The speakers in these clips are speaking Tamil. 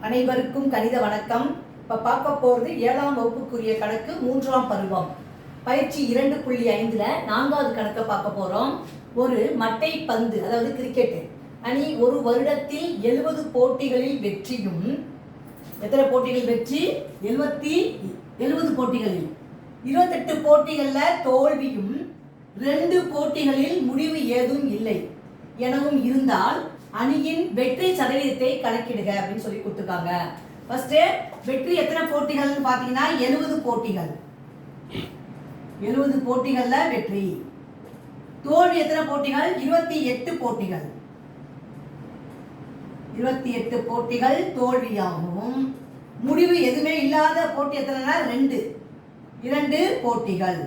அனைவருக்கும் கணித வணக்கம். இப்போ பார்க்க போகிறது 7ஆம் வகுப்புக்குரிய கணக்கு 3ஆம் பருவம் பயிற்சி 2.5ல் 4வது கணக்கை பார்க்க போகிறோம். ஒரு மட்டை பந்து, அதாவது கிரிக்கெட் அணி ஒரு வருடத்தில் 70 போட்டிகளில் வெற்றியும், எத்தனை போட்டிகள் வெற்றி? 70 போட்டிகளில் 28 போட்டிகளில் தோல்வியும், 2 போட்டிகளில் முடிவு ஏதும் இல்லை எனவும் இருந்தால் அணியின் வெற்றி சதவீதத்தை கணக்கிடுக அப்படின்னு சொல்லி கொடுத்துருக்காங்க. ஃபர்ஸ்ட் வெற்றி எத்தனை போட்டிகள்னு பார்த்தீங்கன்னா 70 போட்டிகள். 70 போட்டிகள்ல வெற்றி. தோல்வி எத்தனை போட்டிகள்? 28 போட்டிகள். 28 போட்டிகள் தோல்வியாகவும், முடிவு எதுவுமே இல்லாத போட்டி எத்தனைனா 2 போட்டிகள்.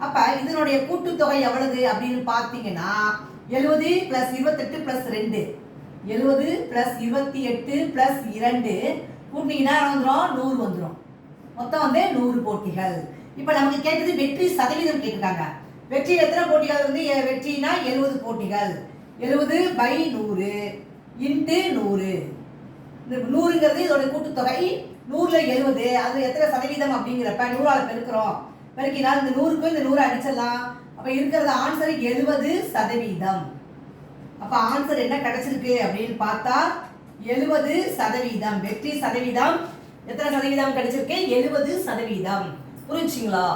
அப்ப இதனுடைய கூட்டுத்தொகை எவ்வளவு அப்படின்னு பார்த்தீங்கன்னா 70 + 28 + 2, 70 + 28 + 2 கூட்டினீங்கன்னா வந்துடும் 100 வந்துடும். மொத்தம் 100 போட்டிகள். இப்போ நமக்கு கேட்டது வெற்றி சதவீதம் கேட்டிருக்காங்க. வெற்றி எத்தனை போட்டிகள் வெற்றினா 70 போட்டிகள். 70/100 × 100. இந்த 100ங்கிறது இதோட கூட்டுத்தொகை. 100ல் 70, அது எத்தனை சதவீதம் அப்படிங்கிறப்ப 100ஆல் பெருக்கிறோம். பெருக்கினால் இந்த 100க்கு இந்த 100 அடிச்சிடலாம். அப்ப இருக்கிறது ஆன்சர் 70%. அப்ப ஆன்சர் என்ன கிடைச்சிருக்கு அப்படின்னு பார்த்தா 70%. வெற்றி சதவீதம் எத்தனை சதவீதம் கிடைச்சிருக்கு? 70%. புரிஞ்சுங்களா?